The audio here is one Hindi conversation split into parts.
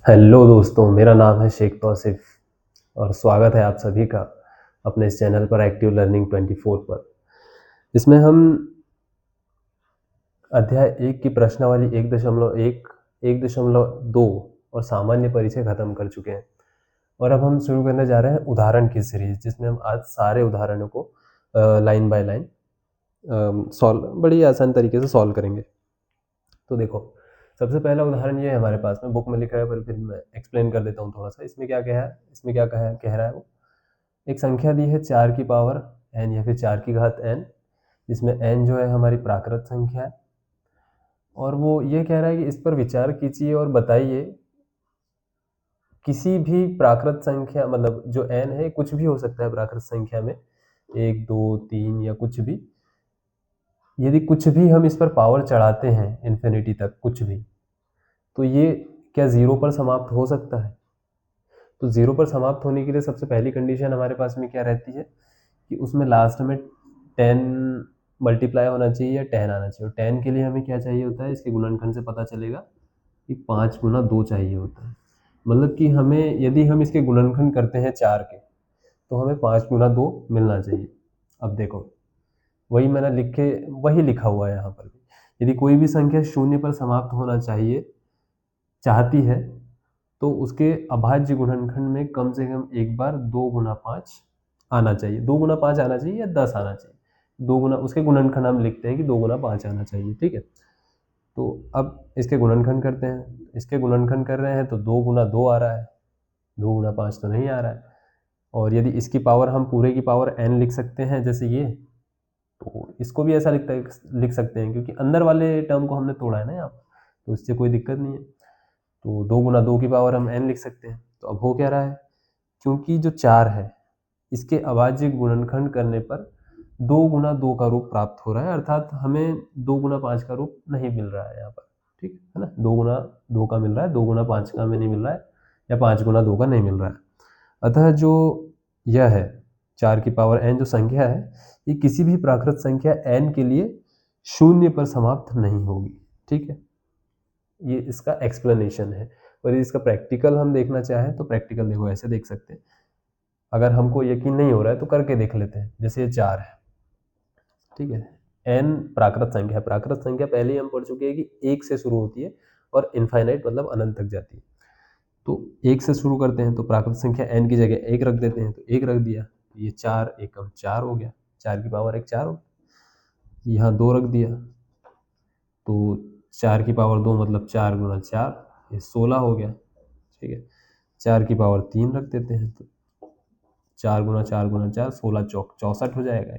हेलो दोस्तों, मेरा नाम है शेख तौसिफ और स्वागत है आप सभी का अपने इस चैनल पर एक्टिव लर्निंग 24 पर। इसमें हम अध्याय 1 की प्रश्नावली 1.1, 1.2 और सामान्य परिचय खत्म कर चुके हैं और अब हम शुरू करने जा रहे हैं उदाहरण की सीरीज, जिसमें हम आज सारे उदाहरणों को लाइन बाय लाइन सॉल्व बड़ी आसान तरीके से सॉल्व करेंगे। तो देखो, सबसे पहला उदाहरण ये है हमारे पास में, बुक में लिखा है पर फिर मैं एक्सप्लेन कर देता हूँ थोड़ा सा। इसमें क्या कहा है, इसमें क्या कह रहा है वो, एक संख्या दी है 4 की पावर n या फिर 4 की घात n, जिसमें n जो है हमारी प्राकृत संख्या है और वो ये कह रहा है कि इस पर विचार कीजिए और बताइए किसी भी प्राकृत संख्या, मतलब जो n है कुछ भी हो सकता है प्राकृत संख्या में, 1 2 3 या कुछ भी, यदि कुछ भी हम इस पर पावर चढ़ाते हैं इन्फिनिटी तक कुछ भी, तो ये क्या ज़ीरो पर समाप्त हो सकता है? तो ज़ीरो पर समाप्त होने के लिए सबसे पहली कंडीशन हमारे पास में क्या रहती है कि उसमें लास्ट में 10 मल्टीप्लाई होना चाहिए या 10 आना चाहिए। और 10 के लिए हमें क्या चाहिए होता है, इसके गुणनखंड से पता चलेगा कि 5 गुना 2 चाहिए होता है। मतलब कि हमें, यदि हम इसके गुणनखंड करते हैं 4 के, तो हमें 5 गुना 2 मिलना चाहिए। अब देखो, वही मैंने वही लिखा हुआ है यहाँ पर भी। यदि कोई भी संख्या शून्य पर समाप्त होना चाहती है, तो उसके अभाज्य गुणनखंड में कम से कम एक बार 2 गुना 5 आना चाहिए। 2 गुना 5 आना चाहिए या 10 आना चाहिए। 2 गुना, उसके गुणनखंड हम लिखते हैं कि 2 गुना 5 आना चाहिए, ठीक है। तो अब इसके गुणनखंड करते हैं। इसके गुणनखंड कर रहे हैं तो 2 गुना 2 आ रहा है, 2 गुना 5 तो नहीं आ रहा है। और यदि इसकी पावर हम पूरे की पावर n लिख सकते हैं जैसे ये, तो इसको भी ऐसा लिख सकते हैं, क्योंकि अंदर वाले टर्म को हमने तोड़ा है ना यहाँ पर, तो इससे कोई दिक्कत नहीं है। तो 2 गुना 2 की पावर हम n लिख सकते हैं। तो अब हो क्या रहा है, क्योंकि जो 4 है इसके अभाज्य गुणनखंड करने पर 2 गुना 2 का रूप प्राप्त हो रहा है, अर्थात हमें 2 गुना 5 का रूप नहीं मिल रहा है यहाँ पर, ठीक है ना। 2 गुना 2 का मिल रहा है, 2 गुना 5 का हमें नहीं मिल रहा है, या 5 गुना 2 का नहीं मिल रहा है। अतः जो यह है 4 की पावर n जो संख्या है, ये किसी भी प्राकृत संख्या n के लिए शून्य पर समाप्त नहीं होगी, ठीक है। ये इसका एक्सप्लेनेशन है। और इसका प्रैक्टिकल हम देखना चाहें तो प्रैक्टिकल देखो ऐसे देख सकते हैं। अगर हमको यकीन नहीं हो रहा है तो करके देख लेते हैं। जैसे ये 4 है, ठीक है, n प्राकृत संख्या है। प्राकृत संख्या पहले ही हम पढ़ चुके हैं कि 1 से शुरू होती है और इनफाइनाइट मतलब अनंत तक जाती है। तो 1 से शुरू करते हैं, तो प्राकृत संख्या n की जगह 1 रख देते हैं, तो 1 रख दिया, तो ये 4 एकम 4 हो गया, 4 की पावर 1 4 हो गया। यहाँ 2 रख दिया, तो 4 की पावर 2 मतलब 4 गुना 4, ये 16 हो गया, ठीक है। 4 की पावर 3 रख देते हैं, तो 4 गुना 4 गुना 4, 16 चौक 64 हो जाएगा।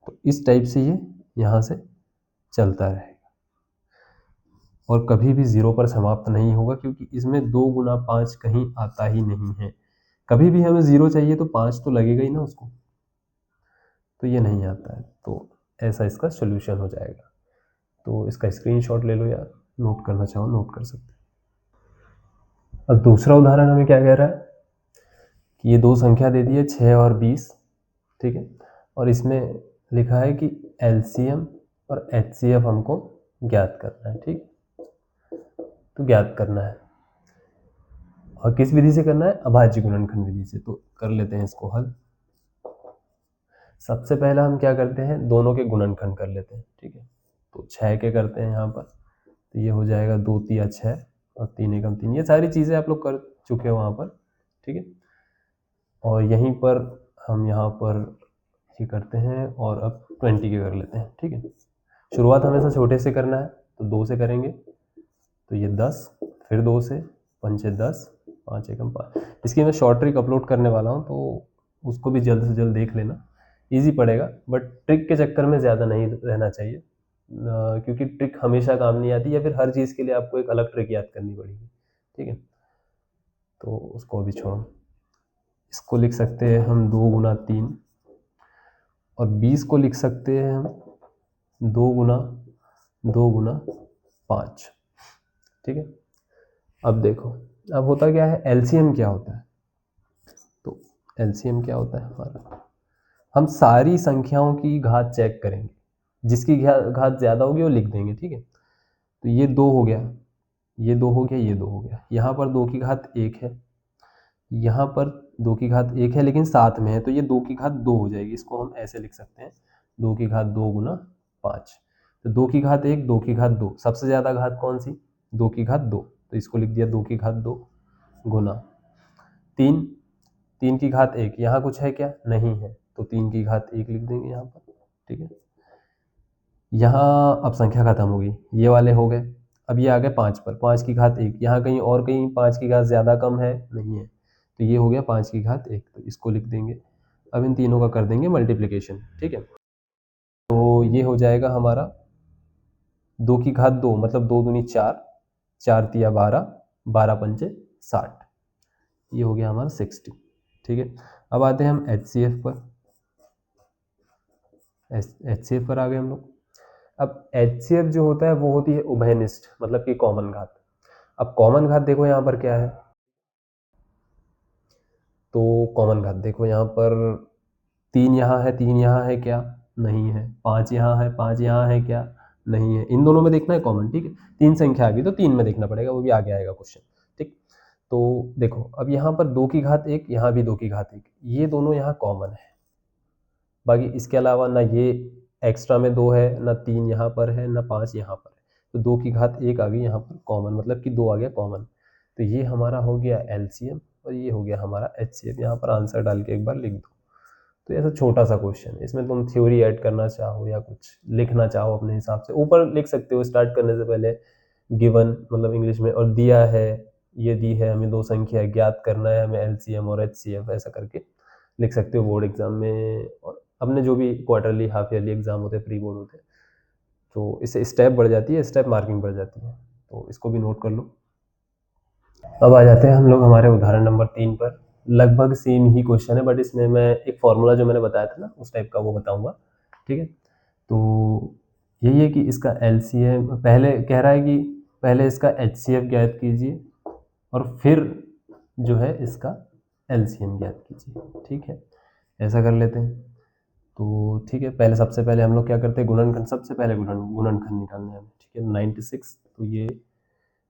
तो इस टाइप से ये यहाँ से चलता रहेगा और कभी भी ज़ीरो पर समाप्त नहीं होगा, क्योंकि इसमें 2 गुना 5 कहीं आता ही नहीं है। कभी भी हमें ज़ीरो चाहिए तो 5 तो लगेगा ही ना उसको, तो ये नहीं आता है। तो ऐसा इसका सोल्यूशन हो जाएगा। तो इसका स्क्रीनशॉट ले लो या नोट करना चाहो नोट कर सकते हैं। अब दूसरा उदाहरण हमें क्या कह रहा है कि ये दो संख्या दे दी है 6 और 20, ठीक है। और इसमें लिखा है कि एलसीएम और एचसीएफ हमको ज्ञात करना है, ठीक। तो ज्ञात करना है और किस विधि से करना है, अभाज्य गुणनखंड विधि से। तो कर लेते हैं इसको हल। सबसे पहला हम क्या करते हैं, दोनों के गुणनखंड कर लेते हैं, ठीक है। तो 6 के करते हैं यहाँ पर, तो ये हो जाएगा 2 तिया 6 और 3 एकम 3। ये सारी चीज़ें आप लोग कर चुके हो वहाँ पर, ठीक है। और यहीं पर हम यहाँ पर ये करते हैं और अब 20 के कर लेते हैं, ठीक है। शुरुआत हमेशा छोटे से करना है, तो 2 से करेंगे, तो ये 10, फिर 2 से, 5 10, 5 एकम 5। इसकी मैं शॉर्ट ट्रिक अपलोड करने वाला हूँ, तो उसको भी जल्द से जल्द देख लेना, इजी पड़ेगा। बट ट्रिक के चक्कर में ज़्यादा नहीं रहना चाहिए, क्योंकि ट्रिक हमेशा काम नहीं आती, या फिर हर चीज़ के लिए आपको एक अलग ट्रिक याद करनी पड़ेगी, ठीक है। तो उसको अभी छोड़ो। इसको लिख सकते हैं हम 2 गुना 3 और 20 को लिख सकते हैं हम 2 गुना 5, ठीक है। अब देखो, अब होता क्या है, एलसीएम क्या होता है। तो एलसीएम क्या होता है हमारा, हम सारी संख्याओं की घात चेक करेंगे, जिसकी घात ज़्यादा होगी वो लिख देंगे, ठीक है। तो ये 2 हो गया, ये 2 हो गया, ये 2 हो गया। यहाँ पर 2 की घात 1 है, यहाँ पर 2 की घात 1 है लेकिन साथ में है, तो ये 2 की घात 2 हो जाएगी। इसको हम ऐसे लिख सकते हैं, 2 की घात 2 गुना 5। तो 2 की घात 1, 2 की घात 2, सबसे ज़्यादा घात कौन सी? 2 की घात 2, तो इसको लिख दिया 2 की घात 2 गुना 3, 3 की घात 1, यहाँ कुछ है क्या? नहीं है, तो 3 की घात 1 लिख देंगे यहाँ पर, ठीक है। यहाँ अब संख्या खत्म होगी, ये वाले हो गए। अब ये आ गए 5 पर, 5 की घात 1, यहाँ कहीं और कहीं 5 की घात ज़्यादा कम है? नहीं है, तो ये हो गया 5 की घात 1, तो इसको लिख देंगे। अब इन तीनों का कर देंगे मल्टीप्लिकेशन, ठीक है। तो ये हो जाएगा हमारा 2 की घात 2 मतलब 2 दूनी 4, 4 तिया 12, 12 पंचे 60, ये हो गया हमारा 60, ठीक है। अब आते हैं हम HCF पर, HCF पर आ गए हम लोग। अब HCF जो होता है वो होती है उभयनिष्ठ, मतलब कि कॉमन घात। अब कॉमन घात देखो यहाँ पर क्या है, तो कॉमन घात देखो यहाँ पर 3 यहाँ है, 3 यहाँ है क्या? नहीं है। 5 यहाँ है, 5 यहाँ है क्या? नहीं है। इन दोनों में देखना है कॉमन, ठीक है। 3 संख्या आ गई तो 3 में देखना पड़ेगा, वो भी आगे आएगा क्वेश्चन, ठीक। तो देखो अब यहाँ पर 2 की घात 1, यहाँ भी 2 की घात 1, ये दोनों यहाँ कॉमन है। बाकी इसके अलावा ना ये एक्स्ट्रा में 2 है, ना 3 यहाँ पर है, ना 5 यहाँ पर है, तो 2 की घात 1 आ गई यहाँ पर कॉमन, मतलब कि 2 आ गया कॉमन। तो ये हमारा हो गया LCM और ये हो गया हमारा HCF। यहाँ पर आंसर डाल के एक बार लिख दो। तो ऐसा छोटा सा क्वेश्चन है, इसमें तुम थ्योरी ऐड करना चाहो या कुछ लिखना चाहो अपने हिसाब से ऊपर लिख सकते हो स्टार्ट करने से पहले। गिवन मतलब इंग्लिश में, और दिया है, ये दी है हमें 2 संख्या, ज्ञात करना है हमें LCM और HCF, ऐसा करके लिख सकते हो बोर्ड एग्जाम में और अपने जो भी क्वार्टरली हाफ ईयरली एग्जाम होते हैं, प्री बोर्ड होते हैं। तो इससे स्टेप बढ़ जाती है, स्टेप मार्किंग बढ़ जाती है, तो इसको भी नोट कर लो। अब आ जाते हैं हम लोग हमारे उदाहरण नंबर 3 पर। लगभग सेम ही क्वेश्चन है, बट इसमें मैं एक फॉर्मूला जो मैंने बताया था ना उस टाइप का वो बताऊंगा, ठीक है। तो यही है कि इसका LCM पहले कह रहा है कि पहले इसका HCF ज्ञात कीजिए और फिर जो है इसका LCM ज्ञात कीजिए, ठीक है। ऐसा कर लेते हैं। तो ठीक है, पहले सबसे पहले हम लोग क्या करते हैं, गुणनखंड, सबसे पहले गुणनखंड निकालना है हमें, ठीक है। 96, तो ये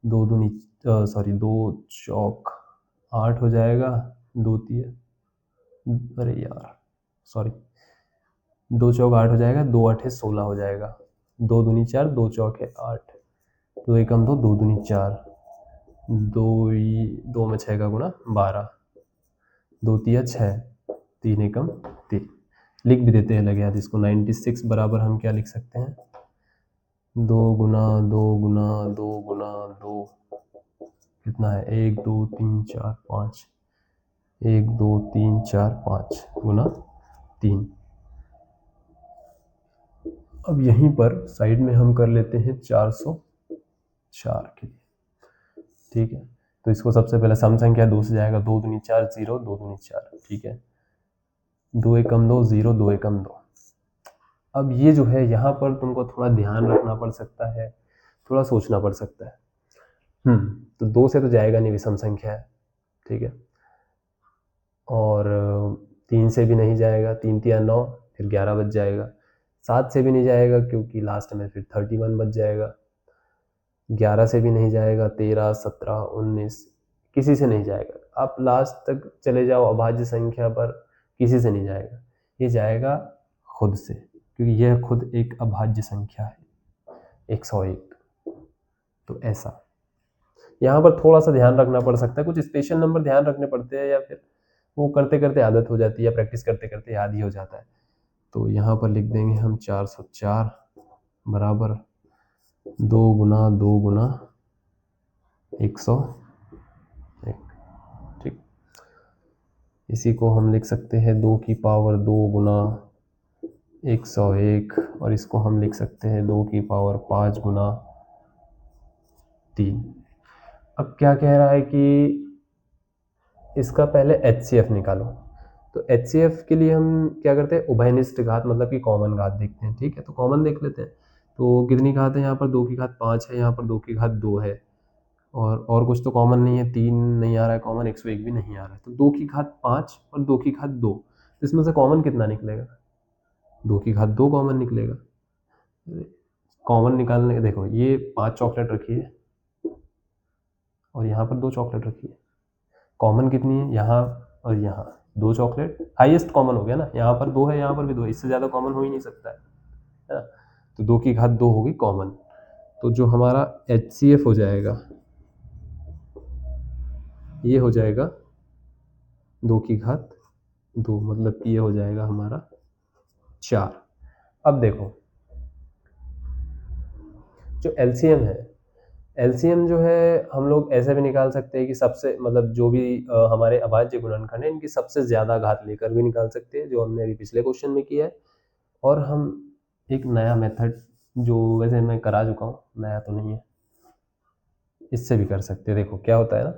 2 दूनी 2 चौक 8 हो जाएगा, 2 तिया, अरे यार सॉरी, 2 चौक 8 हो जाएगा, 2 8 16 हो जाएगा, 2 दूनी 4, 2 चौक है 8, 2 एकम 2, 2 दूनी 4, 2 में 6 का गुणा 12, 2 तिया 6, 3 एकम 3। लिख भी देते हैं लगे हाथ इसको। 96 बराबर हम क्या लिख सकते हैं, 2 गुना 2 गुना 2 गुना 2, कितना है, 1 2 3 4 5, 1 2 3 4 5 गुना 3। अब यहीं पर साइड में हम कर लेते हैं 404 के लिए, ठीक है। तो इसको सबसे पहले सम संख्या 2 से जाएगा, 2 दूनी 4 0, 2 दूनी 4, ठीक है। 2 एकम 2 0, 2 एकम 2। अब ये जो है यहाँ पर तुमको थोड़ा ध्यान रखना पड़ सकता है, थोड़ा सोचना पड़ सकता है। तो 2 से तो जाएगा नहीं, विषम संख्या है, ठीक है। और 3 से भी नहीं जाएगा, 3 तिया 9, फिर 11 बच जाएगा। 7 से भी नहीं जाएगा क्योंकि लास्ट में फिर 31 बच जाएगा। 11 से भी नहीं जाएगा, 13 17 19, किसी से नहीं जाएगा। आप लास्ट तक चले जाओ अभाज्य संख्या पर, किसी से नहीं जाएगा। ये जाएगा खुद से, क्योंकि यह खुद एक अभाज्य संख्या है 101। तो ऐसा यहाँ पर थोड़ा सा ध्यान रखना पड़ सकता है, कुछ स्पेशल नंबर ध्यान रखने पड़ते हैं, या फिर वो करते करते आदत हो जाती है, या प्रैक्टिस करते करते याद ही हो जाता है। तो यहाँ पर लिख देंगे हम 404 बराबर 2 गुना 2 गुना 101, ठीक। इसी को हम लिख सकते हैं 2 की पावर 2 गुना 101, और इसको हम लिख सकते हैं 2 की पावर 5 गुना 3। अब क्या कह रहा है कि इसका पहले HCF निकालो। तो HCF के लिए हम क्या करते हैं, उभयनिष्ठ घात मतलब कि कॉमन घात देखते हैं, ठीक है। तो कॉमन देख लेते हैं। तो कितनी घात है यहाँ पर, 2 की घात 5 है, यहाँ पर 2 की घात 2 है, और कुछ तो कॉमन नहीं है, 3 नहीं आ रहा है कॉमन, 101 भी नहीं आ रहा है। तो 2 की घात 5 और 2 की घात 2, तो इसमें से कॉमन कितना निकलेगा, 2 की घात 2 कॉमन निकलेगा। कॉमन निकालने, देखो ये 5 चॉकलेट रखी है, और यहाँ पर 2 चॉकलेट रखी है। कॉमन कितनी है, यहाँ और यहाँ 2 चॉकलेट, हाईएस्ट कॉमन हो गया ना, यहाँ पर 2 है, यहाँ पर भी 2 है, इससे ज़्यादा कॉमन हो ही नहीं सकता है ना। तो 2 की घात 2 होगी कॉमन। तो जो हमारा HCF हो जाएगा ये हो जाएगा 2 की घात 2, मतलब ये हो जाएगा हमारा 4। अब देखो जो LCM है, LCM जो है हम लोग ऐसे भी निकाल सकते हैं कि सबसे मतलब जो भी हमारे अभाज्य गुणनखंड है इनकी सबसे ज़्यादा घात लेकर भी निकाल सकते हैं, जो हमने अभी पिछले क्वेश्चन में किया है। और हम एक नया मेथड जो वैसे मैं करा चुका हूँ, नया तो नहीं है, इससे भी कर सकते हैं। देखो क्या होता है ना,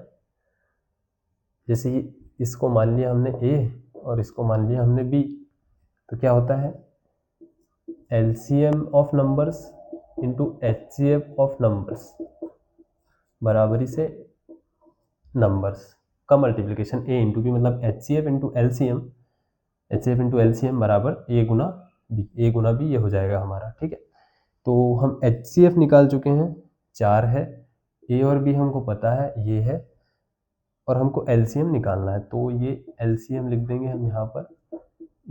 जैसे इसको मान लिया हमने A और इसको मान लिया हमने B, तो क्या होता है LCM of numbers into HCF of numbers बराबरी से नंबर्स का मल्टीप्लिकेशन A इंटू B, मतलब HCF इंटू LCM बराबर A गुना B ये हो जाएगा हमारा। ठीक है, तो हम HCF निकाल चुके हैं 4 है, A और B हमको पता है ये है, और हमको LCM निकालना है, तो ये LCM लिख देंगे हम यहाँ पर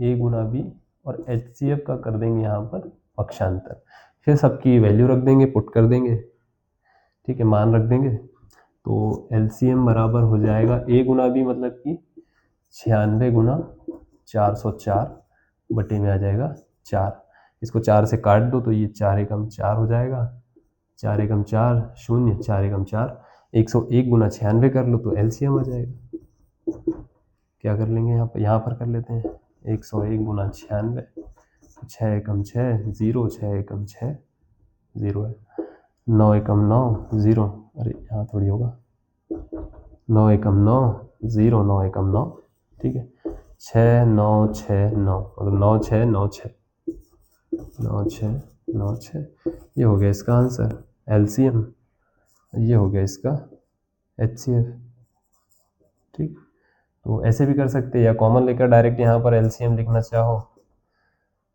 A गुना B और HCF का कर देंगे यहाँ पर पक्षांतर, फिर सबकी वैल्यू रख देंगे, पुट कर देंगे। ठीक है, मान रख देंगे, तो LCM बराबर हो जाएगा A गुना B मतलब कि 96 गुना 404 बटे में आ जाएगा 4। इसको 4 से काट दो तो ये 4 एकम 4 हो जाएगा, 4 एकम 4 0, 4 एकम 4 101 गुना 96 कर लो तो LCM आ जाएगा। क्या कर लेंगे यहाँ पर कर लेते हैं 101 गुना 96, 6 एकम 6 0, 6 एकम 6 0 है, 9 एकम 9 0, अरे यहाँ थोड़ी होगा, 9 एकम 9 0, 9 एकम 9। ठीक है, 6 9 6 9 मतलब 9 6 9 6 9 6 9 6, ये हो गया इसका आंसर LCM, ये हो गया इसका HCF। ठीक, तो ऐसे भी कर सकते हैं, या कॉमन लेकर डायरेक्ट यहाँ पर LCM लिखना चाहो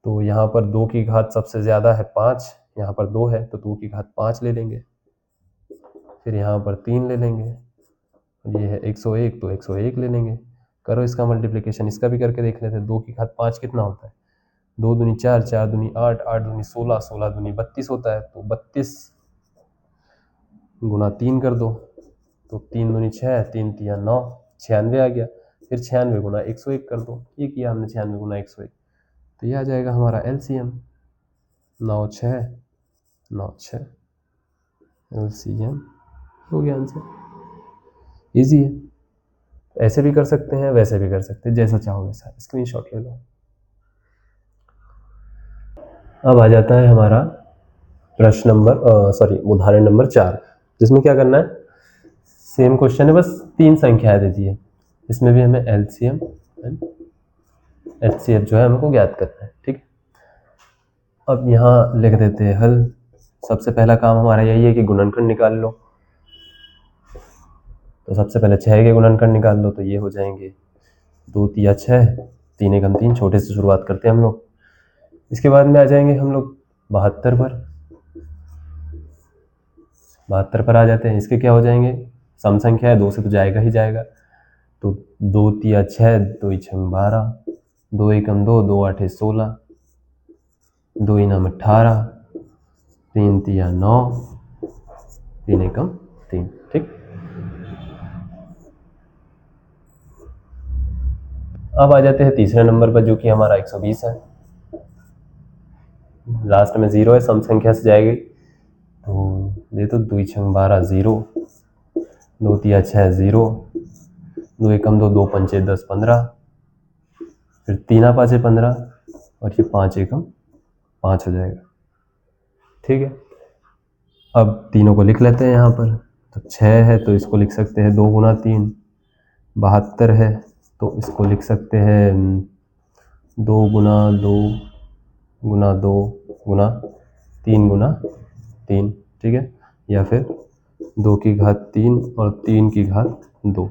तो यहाँ पर 2 की घात सबसे ज़्यादा है 5, यहाँ पर 2 है तो 2 की घात 5 ले लेंगे, फिर यहाँ पर 3 ले लेंगे, ये है 101 तो 101 ले लेंगे। करो इसका मल्टीप्लिकेशन, इसका भी करके देख लेते हैं। 2 की घात 5 कितना होता है, 2 दूनी 4, 4 दूनी 8, 8 दूनी 16, 16 दूनी 32 होता है, तो 32 गुना 3 कर दो, तो 3 दूनी 6, 3 तिया 9, 96 आ गया, फिर 96 गुना 101 कर दो, ये किया हमने 96 गुना 101, तो ये आ जाएगा हमारा LCM 9 6 9 6, LCM हो गया आंसर। ईजी है, ऐसे भी कर सकते हैं वैसे भी कर सकते हैं, जैसा चाहो वैसा। स्क्रीनशॉट ले लो। अब आ जाता है हमारा प्रश्न नंबर उदाहरण नंबर 4, जिसमें क्या करना है, सेम क्वेश्चन है, बस 3 संख्याएं दे दी है, इसमें भी हमें LCM HCF जो है हमको ज्ञात करना है। ठीक, अब यहाँ लिख देते हैं हल। सबसे पहला काम हमारा यही है कि गुणनखंड निकाल लो, तो सबसे पहले 6 के गुणनखंड निकाल लो, तो ये हो जाएंगे 2 तिया 6, 3 एकम 3, छोटे से शुरुआत करते हैं हम लोग। इसके बाद में आ जाएंगे हम लोग 72 पर आ जाते हैं। इसके क्या हो जाएंगे, सम संख्या है, 2 से तो जाएगा ही जाएगा, तो 2 तिया 6, 2 छंग 12, 2 एकम 2, 2 आठे 16, 2 इनाम 18, 3 तिया 9, 3 एकम 3। ठीक, अब आ जाते हैं तीसरे नंबर पर, जो कि हमारा 120 है। लास्ट में 0 है, सम संख्या से जाएगी, तो दे तो 2 छंग 12 0, 2 तिया 6 0, 2 एकम 2, 2 पंचे 10 15, फिर 3 पाँचे 15, और ये 5 एकम 5 हो जाएगा। ठीक है, अब तीनों को लिख लेते हैं यहाँ पर। तो 6 है तो इसको लिख सकते हैं 2 गुना 3, 72 है तो इसको लिख सकते हैं 2 गुना 2 गुना 2 गुना 3 गुना 3। ठीक है, या फिर 2 की घात 3 और 3 की घात 2।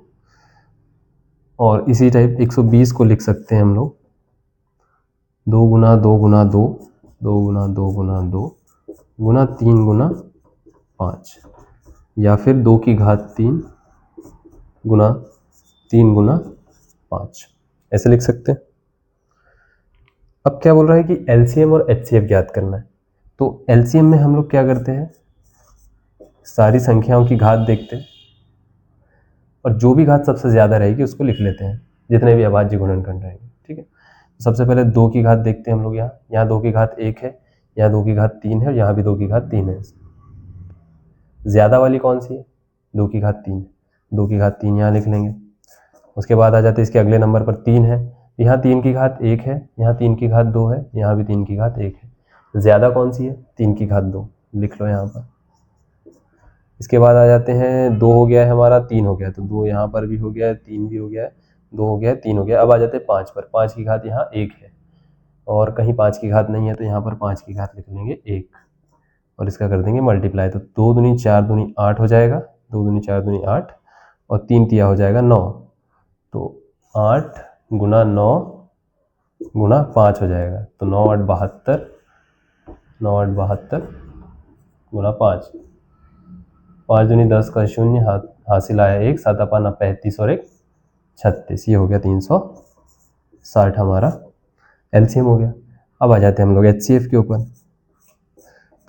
और इसी टाइप 120 को लिख सकते हैं हम लोग 2 गुना 2 गुना 2, 2 गुना 2 गुना 2 गुना 3 गुना 5, या फिर 2 की घात 3 गुना 3 गुना 5, ऐसे लिख सकते हैं। अब क्या बोल रहा है कि एलसीएम और एचसीएफ ज्ञात करना है। तो एलसीएम में हम लोग क्या करते हैं, सारी संख्याओं की घात देखते हैं और जो भी घात सबसे ज़्यादा रहेगी उसको लिख लेते हैं, जितने भी अभाज्य गुणनखंड रहेंगे। ठीक है, सबसे पहले 2 की घात देखते हैं हम लोग। यहाँ 2 की घात 1 है, यहाँ 2 की घात 3 है और यहाँ भी 2 की घात 3 है। ज़्यादा वाली कौन सी है, 2 की घात 3। 2 की घात 3 यहाँ लिख लेंगे। उसके बाद आ जाते हैं इसके अगले नंबर पर 3 है, यहाँ 3 की घात 1 है, यहाँ 3 की घात 2 है, यहाँ भी 3 की घात 1 है। ज़्यादा कौन सी है, 3 की घात 2, लिख लो यहाँ पर। इसके बाद आ जाते हैं 2 हो गया है हमारा, 3 हो गया, तो 2 यहाँ पर भी हो गया है, 3 भी हो गया है, 2 हो गया है, 3 हो गया। अब आ जाते हैं 5 पर। 5 की घात यहाँ 1 है और कहीं 5 की घात नहीं है, तो यहाँ पर 5 की घात लिख लेंगे 1 और इसका कर देंगे मल्टीप्लाई। तो 2 दूनी 4 दूनी 8 हो जाएगा, 2 दूनी 4 दूनी 8 और 3 तिया हो जाएगा 9। तो 8 गुना 9 गुना 5 हो जाएगा, तो 9 8 72, 9 8 72 गुना 5, 5 दूनी 10 का 0, हासिल आया 1, 7 पाना 35 और 1 36, ये हो गया 360 हमारा एलसीएम हो गया। अब आ जाते हैं हम लोग एचसीएफ के ऊपर।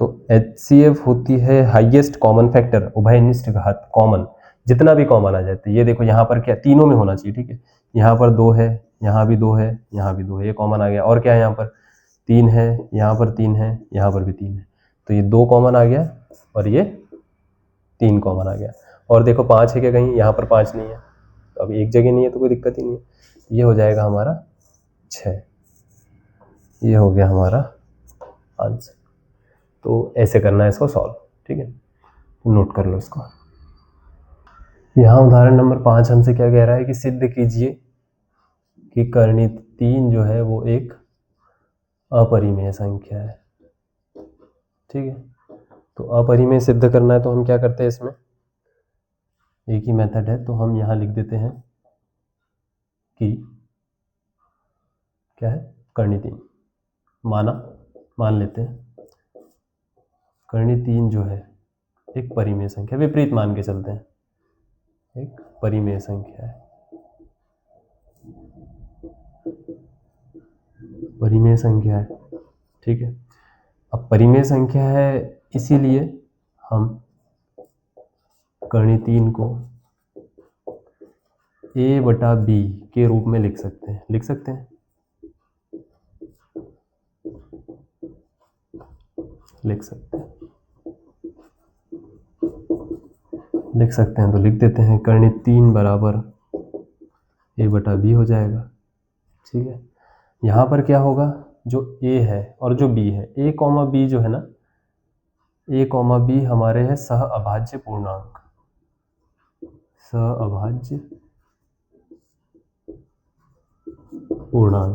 तो एचसीएफ होती है हाईएस्ट कॉमन फैक्टर, उभयनिष्ठ घात, कॉमन, जितना भी कॉमन आ जाते हैं। ये देखो यहाँ पर क्या, तीनों में होना चाहिए। ठीक है, यहाँ पर 2 है, यहाँ भी 2 है, यहाँ भी 2 है, ये कॉमन आ गया। और क्या है, यहाँ पर 3 है, यहाँ पर 3 है, यहाँ पर भी 3 है, तो ये 2 कॉमन आ गया और ये 3 कॉमन आ गया। और देखो 5 है क्या कहीं, यहाँ पर 5 नहीं है, तो अब एक जगह नहीं है तो कोई दिक्कत ही नहीं है। ये हो जाएगा हमारा 6, ये हो गया हमारा आंसर। तो ऐसे करना है इसको सॉल्व। ठीक है, तो नोट कर लो इसको। यहाँ उदाहरण नंबर 5 हमसे क्या कह रहा है कि सिद्ध कीजिए कि कर्णी 3 जो है वो एक अपरिमेय संख्या है। ठीक है, तो अपरिमेय सिद्ध करना है तो हम क्या करते हैं, इसमें एक ही मेथड है, तो हम यहाँ लिख देते हैं कि क्या है, कर्णी 3 मान लेते हैं कर्णी 3 जो है एक परिमेय संख्या, विपरीत मान के चलते हैं, एक परिमेय संख्या है, परिमेय संख्या है। ठीक है, अब परिमेय संख्या है इसीलिए हम कर्णी 3 को a/b के रूप में लिख सकते हैं, लिख सकते हैं तो लिख देते हैं कर्णी 3 बराबर a/b हो जाएगा। ठीक है, यहाँ पर क्या होगा, जो a है और जो b है, a, b जो है ना, a, b हमारे हैं सह अभाज्य पूर्णांक,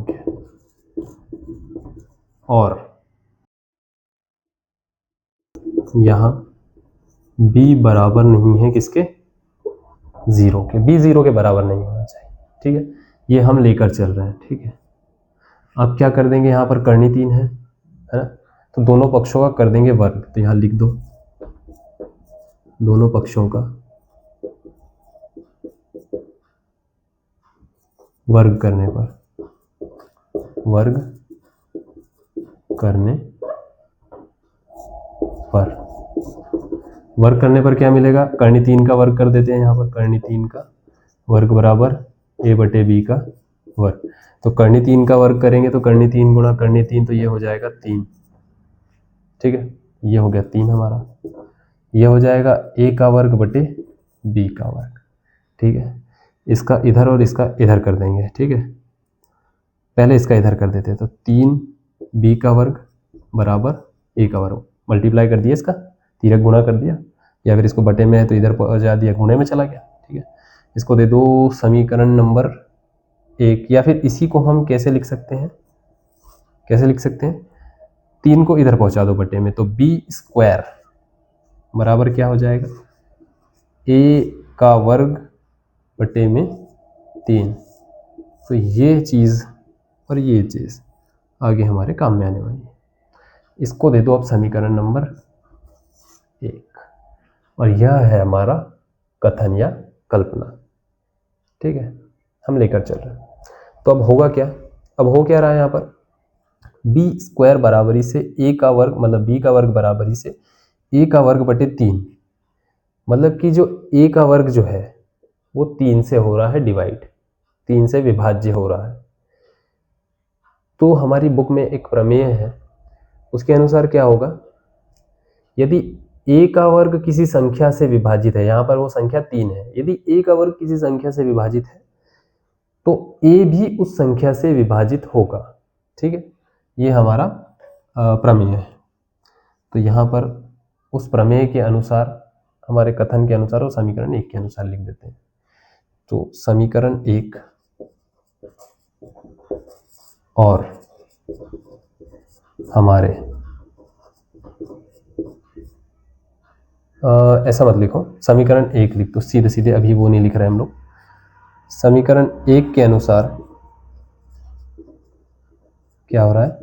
है और यहाँ b बराबर नहीं है किसके, 0 के, b 0 के बराबर नहीं होना चाहिए। ठीक है, ये हम लेकर चल रहे हैं। ठीक है, अब क्या कर देंगे, यहाँ पर कर्णी 3 है ना, तो दोनों पक्षों का कर देंगे वर्ग, तो यहाँ लिख दो दोनों पक्षों का वर्ग करने पर क्या मिलेगा, कर्णी 3 का वर्ग कर देते हैं, यहाँ पर कर्णी 3 का वर्ग बराबर a/b का वर्ग। तो कर्णी 3 का वर्ग करेंगे तो कर्णी 3 गुणा कर्णी 3, तो ये हो जाएगा 3। ठीक है, ये हो गया 3 हमारा, ये हो जाएगा a का वर्ग बटे b का वर्ग। ठीक है, इसका इधर और इसका इधर कर देंगे। ठीक है, पहले इसका इधर कर देते हैं, तो 3b का वर्ग बराबर a का वर्ग, मल्टीप्लाई कर दिया, इसका तिरक गुणा कर दिया, या फिर इसको बटे में है तो इधर पहुंचा दिया, गुणे में चला गया। ठीक है, इसको दे दो समीकरण नंबर 1, या फिर इसी को हम कैसे लिख सकते हैं, 3 को इधर पहुंचा दो बटे में, तो b² बराबर क्या हो जाएगा, a का वर्ग बटे में 3। तो ये चीज़ और ये चीज़ आगे हमारे काम में आने वाली है। इसको दे दो अब समीकरण नंबर 1, और यह है हमारा कथन या कल्पना। ठीक है, हम लेकर चल रहे हैं। तो अब होगा क्या, अब हो क्या रहा है यहाँ पर, बी स्क्वायर बराबरी से ए का वर्ग, मतलब बी का वर्ग बराबरी से ए का वर्ग बटे 3, मतलब कि जो ए का वर्ग जो है वो 3 से हो रहा है डिवाइड, 3 से विभाज्य हो रहा है। तो हमारी बुक में एक प्रमेय है, उसके अनुसार क्या होगा, यदि ए का वर्ग किसी संख्या से विभाजित है, यहाँ पर वो संख्या 3 है, यदि ए का वर्ग किसी संख्या से विभाजित है तो ए भी उस संख्या से विभाजित होगा। ठीक है, ये हमारा प्रमेय है। तो यहाँ पर उस प्रमेय के अनुसार, हमारे कथन के अनुसार, वो समीकरण 1 के अनुसार लिख देते हैं। तो समीकरण 1 और हमारे ऐसा मत लिखो, समीकरण 1 लिख दो सीधे सीधे, अभी वो नहीं लिख रहे हम लोग। समीकरण 1 के अनुसार क्या हो रहा है,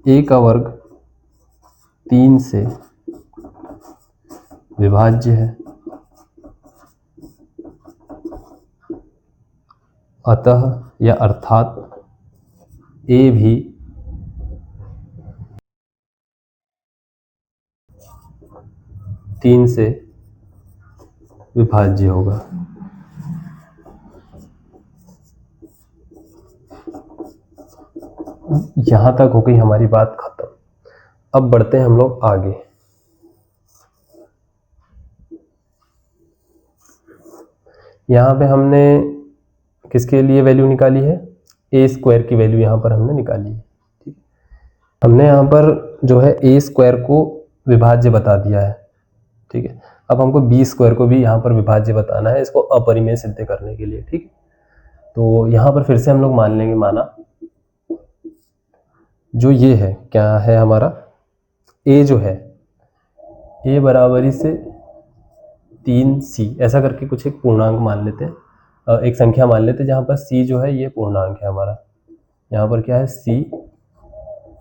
ए का वर्ग 3 से विभाज्य है, अतः या अर्थात ए भी तीन से विभाज्य होगा। यहां तक हो गई हमारी बात खत्म। अब बढ़ते हैं हम लोग आगे। यहाँ पे हमने किसके लिए वैल्यू निकाली है, ए स्क्वायर की वैल्यू यहाँ पर हमने निकाली है। ठीक है, हमने यहाँ पर जो है ए स्क्वायर को विभाज्य बता दिया है। ठीक है, अब हमको बी स्क्वायर को भी यहाँ पर विभाज्य बताना है, इसको अपरिमेय सिद्ध करने के लिए। ठीक, तो यहाँ पर फिर से हम लोग मान लेंगे, माना जो ये है, क्या है हमारा ए जो है, ए बराबरी से 3c, ऐसा करके कुछ एक पूर्णांक मान लेते हैं, एक संख्या मान लेते हैं जहाँ पर c जो है ये पूर्णांक है हमारा। यहाँ पर क्या है, c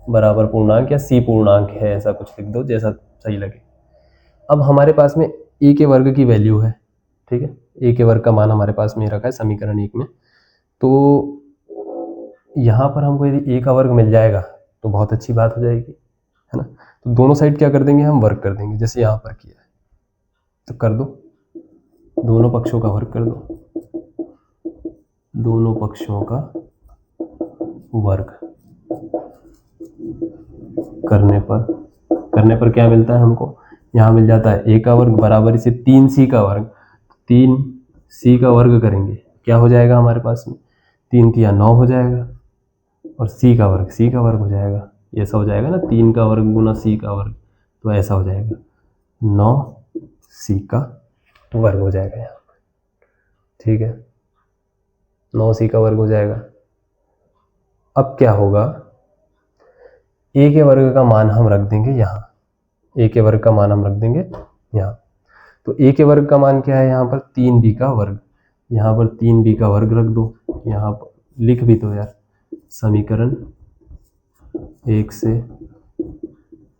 बराबर पूर्णांक या c पूर्णांक है, ऐसा कुछ लिख दो जैसा सही लगे। अब हमारे पास में a के वर्ग की वैल्यू है। ठीक है, a के वर्ग का मान हमारे पास में रखा है समीकरण 1 में। तो यहाँ पर हमको यदि a का वर्ग मिल जाएगा तो बहुत अच्छी बात हो जाएगी, है ना। तो दोनों साइड क्या कर देंगे, हम वर्ग कर देंगे, जैसे यहाँ पर किया है। तो कर दो, दोनों पक्षों का वर्ग कर दो, दोनों पक्षों का वर्ग करने पर क्या मिलता है हमको, यहाँ मिल जाता है a का वर्ग बराबर से 3c का वर्ग। 3c का वर्ग करेंगे, क्या हो जाएगा हमारे पास में, 3 तिया 9 हो जाएगा, और c का वर्ग हो जाएगा। ये ऐसा हो जाएगा ना, 3 का वर्ग गुना c का वर्ग, तो ऐसा हो जाएगा 9c का वर्ग हो जाएगा यहाँ पर। ठीक है, 9c का वर्ग हो जाएगा। अब क्या होगा, a के वर्ग का मान हम रख देंगे यहाँ, a के वर्ग का मान हम रख देंगे यहाँ। तो a के वर्ग का मान क्या है यहाँ पर, 3b का वर्ग। यहाँ पर 3b का वर्ग रख दो, यहाँ पर लिख भी दो यार, समीकरण 1 से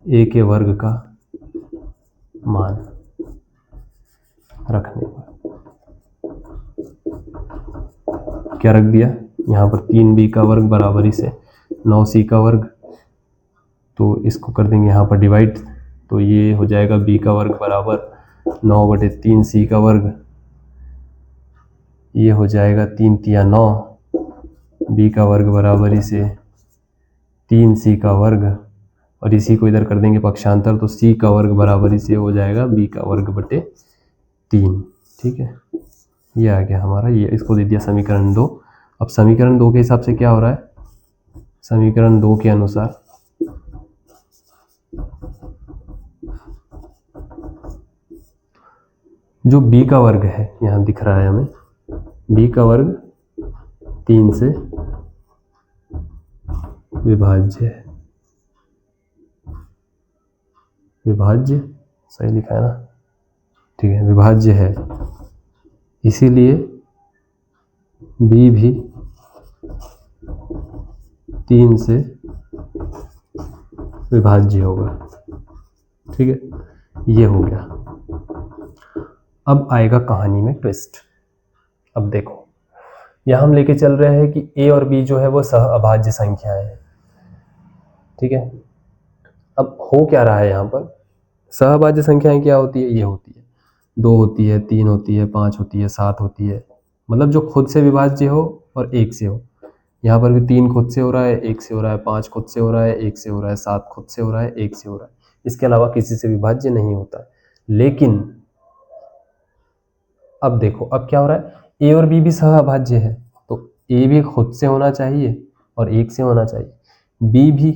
a के वर्ग का मान रखने पर क्या रख दिया, यहाँ पर 3b का वर्ग बराबरी से 9c का वर्ग। तो इसको कर देंगे यहाँ पर डिवाइड, तो ये हो जाएगा b का वर्ग बराबर 9/3c का वर्ग। ये हो जाएगा 3 तिया 9, b का वर्ग बराबरी से 3c का वर्ग, और इसी को इधर कर देंगे पक्षांतर, तो c का वर्ग बराबरी से हो जाएगा b का वर्ग बटे 3। ठीक है, ये आ गया हमारा, ये इसको दे दिया समीकरण 2। अब समीकरण 2 के हिसाब से क्या हो रहा है, समीकरण 2 के अनुसार जो b का वर्ग है, यहाँ दिख रहा है हमें, b का वर्ग 3 से विभाज्य है, विभाज्य सही लिखा है ना, ठीक है, विभाज्य है, इसीलिए b भी 3 से विभाज्य होगा। ठीक है, ये हो गया। अब आएगा कहानी में ट्विस्ट। अब देखो, यहाँ हम लेके चल रहे हैं कि ए और बी जो है वो सह अभाज्य संख्याएं हैं। ठीक है, अब हो क्या रहा है यहाँ पर, सह अभाज्य संख्याएं क्या होती है, ये होती है 2 होती है, 3 होती है, 5 होती है, 7 होती है, मतलब जो खुद से विभाज्य हो और 1 से हो। यहाँ पर भी 3 खुद से हो रहा है, 1 से हो रहा है, 5 खुद से हो रहा है, 1 से हो रहा है, 7 खुद से हो रहा है, 1 से हो रहा है। इसके अलावा किसी से विभाज्य नहीं होता। लेकिन अब देखो, अब क्या हो रहा है, ए और बी भी सह अभाज्य है, तो ए भी खुद से होना चाहिए और 1 से होना चाहिए, बी भी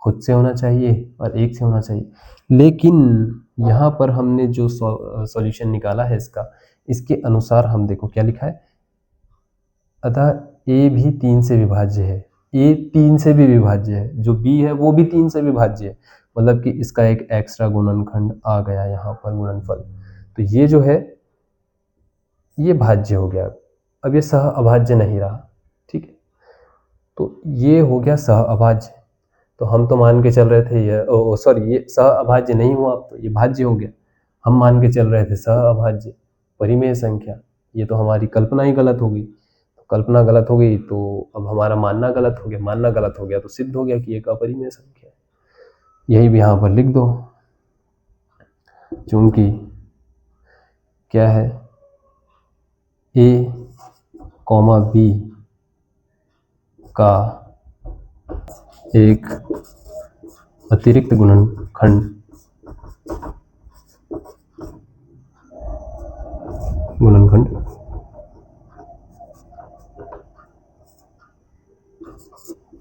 खुद से होना चाहिए और 1 से होना चाहिए। लेकिन यहाँ पर हमने जो सॉल्यूशन निकाला है इसका, इसके अनुसार हम देखो क्या लिखा है, अतः ए भी 3 से विभाज्य है, ए 3 से भी विभाज्य है, जो बी है वो भी 3 से विभाज्य है, मतलब कि इसका एक एक्स्ट्रा गुणनखंड आ गया यहाँ पर, गुणनफल। तो ये जो है ये भाज्य हो गया, अब ये सह अभाज्य नहीं रहा। ठीक है, तो ये हो गया सह अभाज्य। तो हम तो मान के चल रहे थे ये सॉरी, ये सह अभाज्य नहीं हुआ, अब तो ये भाज्य हो गया। हम मान के चल रहे थे सह अभाज्य परिमेय संख्या, ये तो हमारी कल्पना ही गलत हो गई। तो कल्पना गलत हो गई तो अब हमारा मानना गलत हो गया, मानना गलत हो गया तो सिद्ध हो गया कि एक अपरिमेय संख्या है। यही भी यहाँ पर लिख दो, चूंकि क्या है, ए कॉमा बी का एक अतिरिक्त गुणनखंड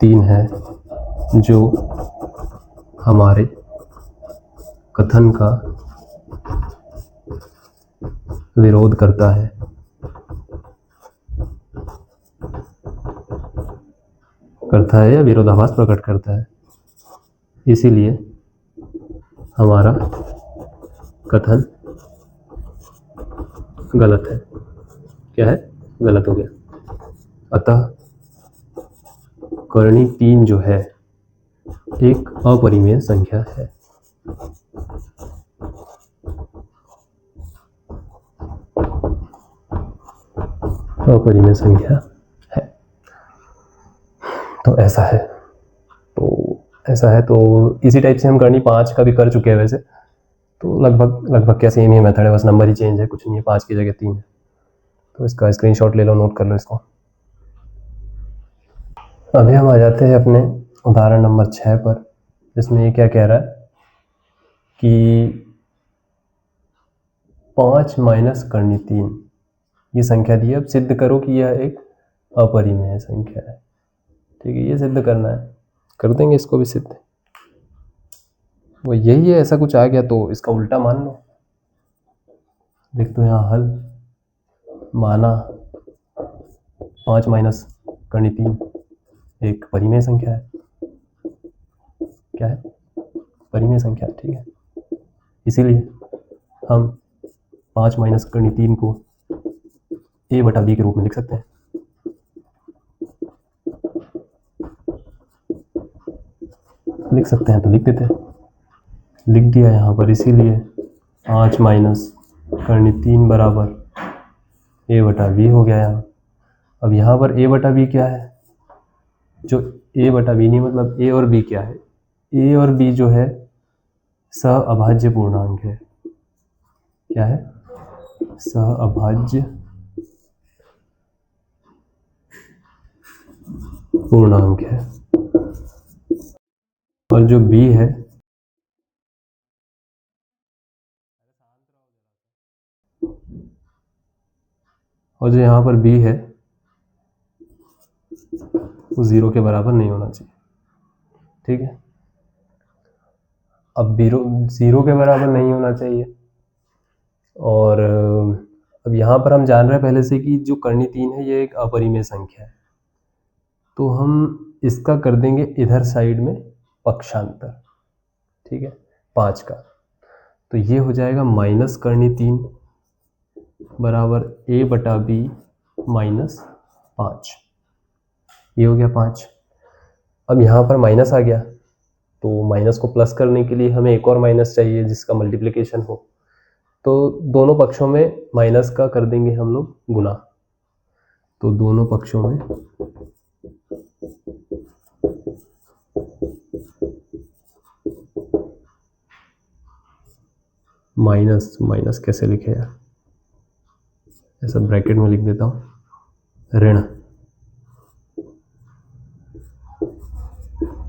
तीन है, जो हमारे कथन का विरोध करता है। या विरोधाभास प्रकट करता है, इसीलिए हमारा कथन गलत है। क्या है, गलत हो गया। अतः करणी 3 जो है एक अपरिमेय संख्या है। अपरिमेय संख्या है, तो ऐसा है। तो इसी टाइप से हम करनी 5 का भी कर चुके हैं वैसे, तो लगभग क्या सेम ही मेथड है, बस नंबर ही चेंज है, कुछ नहीं है, 5 की जगह 3 है। तो इसका स्क्रीनशॉट ले लो, नोट कर लो इसको। अभी हम आ जाते हैं अपने उदाहरण नंबर 6 पर, जिसमें ये क्या कह रहा है कि 5 माइनस करनी 3 ये संख्या दी है। अब सिद्ध करो कि यह एक अपरिमेय संख्या है। ठीक है, ये सिद्ध करना है, कर देंगे इसको भी सिद्ध। वो यही है, ऐसा कुछ आ गया तो इसका उल्टा मान लो। देख दो यहाँ हल, माना 5 माइनस करनी 3 एक परिमेय संख्या है। क्या है, परिमेय संख्या। ठीक है, इसीलिए हम 5 माइनस करनी 3 को a बटा b के रूप में लिख सकते हैं। लिख सकते हैं तो लिख देते हैं, लिख दिया यहाँ पर। इसीलिए 5 माइनस करनी 3 बराबर a बटा b हो गया यहाँ। अब यहाँ पर a बटा b क्या है, जो a बटा b नहीं, मतलब a और b क्या है, a और b जो है सह अभाज्य पूर्णांक है। क्या है, सह अभाज्य पूर्णांक है। और जो b है और जो यहाँ पर b है वो 0 के बराबर नहीं होना चाहिए। ठीक है, अब 0 के बराबर नहीं होना चाहिए। और अब यहाँ पर हम जान रहे हैं पहले से कि जो करनी 3 है ये एक अपरिमेय संख्या है, तो हम इसका कर देंगे इधर साइड में पक्षांतर। ठीक है, 5 का, तो ये हो जाएगा माइनस करनी 3 बराबर a बटा b माइनस 5। ये हो गया 5। अब यहाँ पर माइनस आ गया तो माइनस को प्लस करने के लिए हमें एक और माइनस चाहिए जिसका मल्टीप्लिकेशन हो, तो दोनों पक्षों में माइनस का कर देंगे हम लोग गुना। तो दोनों पक्षों में माइनस, माइनस कैसे लिखे यार, ऐसा ब्रैकेट में लिख देता हूँ, ऋण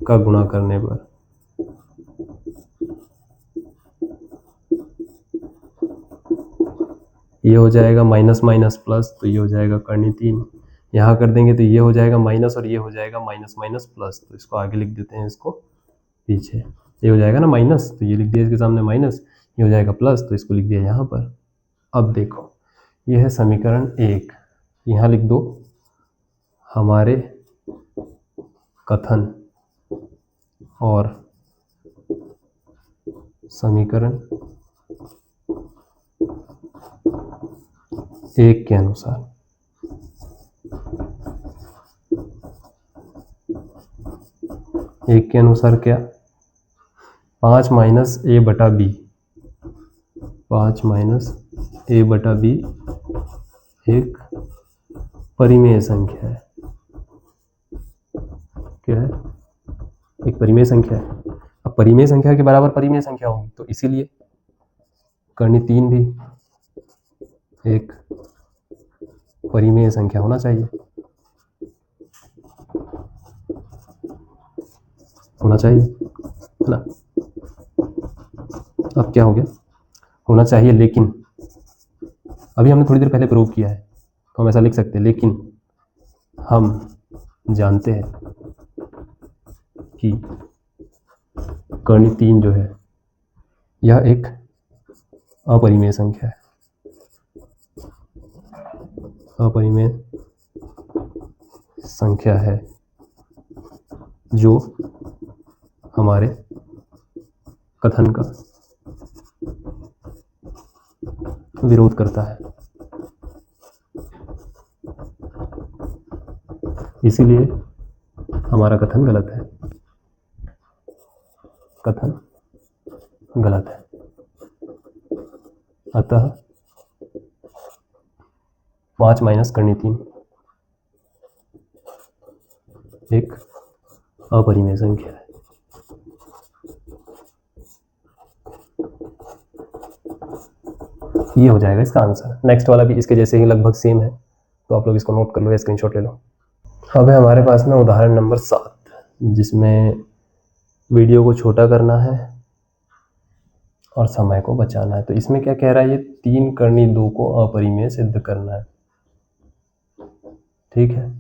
का गुणा करने पर ये हो जाएगा माइनस माइनस प्लस, तो ये हो जाएगा करनी 3। यहाँ कर देंगे तो ये हो जाएगा माइनस और ये हो जाएगा माइनस माइनस प्लस, तो इसको आगे लिख देते हैं, इसको पीछे। ये हो जाएगा ना माइनस, तो ये लिख दिया इसके सामने माइनस, ये हो जाएगा प्लस, तो इसको लिख दिया यहाँ पर। अब देखो ये है समीकरण 1, यहाँ लिख दो हमारे कथन और समीकरण 1 के अनुसार क्या, 5 माइनस ए बटा बी, 5 माइनस ए बटा बी एक परिमेय संख्या है। क्या है? एक परिमेय संख्या है। अब परिमेय संख्या के बराबर परिमेय संख्या होगी, तो इसीलिए करनी 3 भी एक परिमेय संख्या होना चाहिए, है ना। अब क्या हो गया, होना चाहिए, लेकिन अभी हमने थोड़ी देर पहले प्रूव किया है, तो हम ऐसा लिख सकते हैं, लेकिन हम जानते हैं कि करनी 3 जो है यह एक अपरिमेय संख्या है, अपरिमेय संख्या है जो हमारे कथन का विरोध करता है, इसीलिए हमारा कथन गलत है, कथन गलत है। अतः 5 माइनस करनी 3 एक अपरिमेय संख्या है। ये हो जाएगा इसका आंसर। नेक्स्ट वाला भी इसके जैसे ही लगभग सेम है, तो आप लोग इसको नोट कर लो या स्क्रीनशॉट ले लो। अब है हमारे पास में उदाहरण नंबर 7, जिसमें वीडियो को छोटा करना है और समय को बचाना है। तो इसमें क्या कह रहा है, ये 3 करनी 2 को अपरिमेय सिद्ध करना है। ठीक है,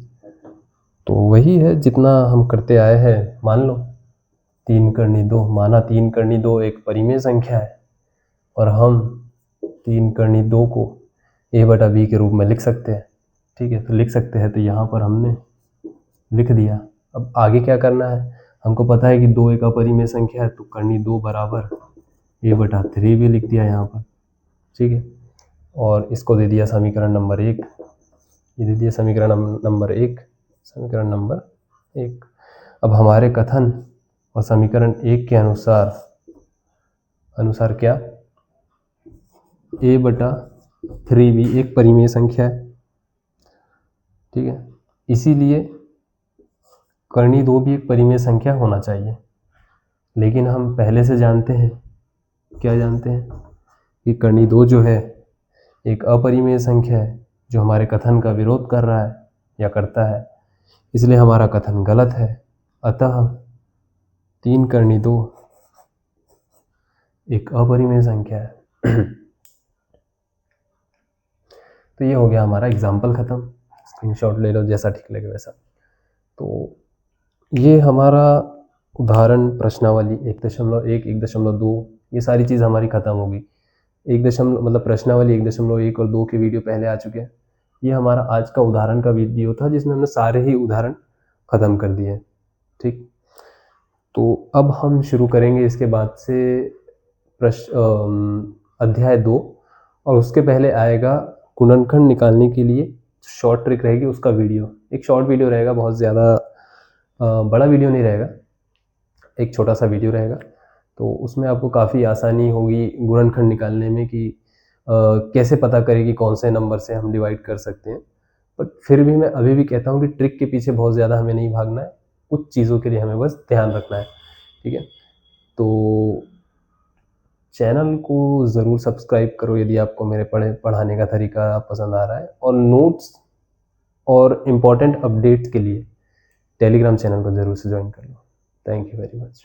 तो वही है जितना हम करते आए हैं। मान लो 3 करनी 2, माना 3 करनी 2 एक परिमेय संख्या है और हम 3 करनी 2 को a बटा b के रूप में लिख सकते हैं। ठीक है, तो लिख सकते हैं, तो यहाँ पर हमने लिख दिया। अब आगे क्या करना है, हमको पता है कि 2 एक अपरिमेय संख्या है, तो करनी 2 बराबर a बटा 3 भी लिख दिया यहाँ पर। ठीक है, और इसको दे दिया समीकरण नंबर 1, ये दे दिया समीकरण नंबर 1, समीकरण नंबर 1। अब हमारे कथन और समीकरण 1 के अनुसार क्या, a बटा 3 भी एक परिमेय संख्या है। ठीक है, इसीलिए करनी 2 भी एक परिमेय संख्या होना चाहिए। लेकिन हम पहले से जानते हैं, क्या जानते हैं, कि करनी 2 जो है एक अपरिमेय संख्या है जो हमारे कथन का विरोध कर रहा है या करता है, इसलिए हमारा कथन गलत है। अतः 3 करनी 2 एक अपरिमेय संख्या है। तो ये हो गया हमारा एग्जाम्पल ख़त्म। स्क्रीनशॉट ले लो जैसा ठीक लगे वैसा। तो ये हमारा उदाहरण प्रश्नावली 1.1, 1.2 ये सारी चीज़ हमारी ख़त्म होगी। 1 मतलब प्रश्नावली 1.1 और 2 के वीडियो पहले आ चुके हैं। ये हमारा आज का उदाहरण का वीडियो था जिसमें हमने सारे ही उदाहरण ख़त्म कर दिए। ठीक, तो अब हम शुरू करेंगे इसके बाद से अध्याय 2, और उसके पहले आएगा गुणनखंड निकालने के लिए शॉर्ट ट्रिक रहेगी, उसका वीडियो। एक शॉर्ट वीडियो रहेगा, बहुत ज़्यादा बड़ा वीडियो नहीं रहेगा, एक छोटा सा वीडियो रहेगा, तो उसमें आपको काफ़ी आसानी होगी गुणनखंड निकालने में कि कैसे पता करें कि कौन से नंबर से हम डिवाइड कर सकते हैं। बट फिर भी मैं अभी भी कहता हूँ कि ट्रिक के पीछे बहुत ज़्यादा हमें नहीं भागना है, कुछ चीज़ों के लिए हमें बस ध्यान रखना है, ठीक है? तो चैनल को ज़रूर सब्सक्राइब करो यदि आपको मेरे पढ़ाने का तरीका पसंद आ रहा है, और नोट्स और इम्पोर्टेंट अपडेट्स के लिए टेलीग्राम चैनल को ज़रूर से ज्वाइन कर लो। Thank you very much.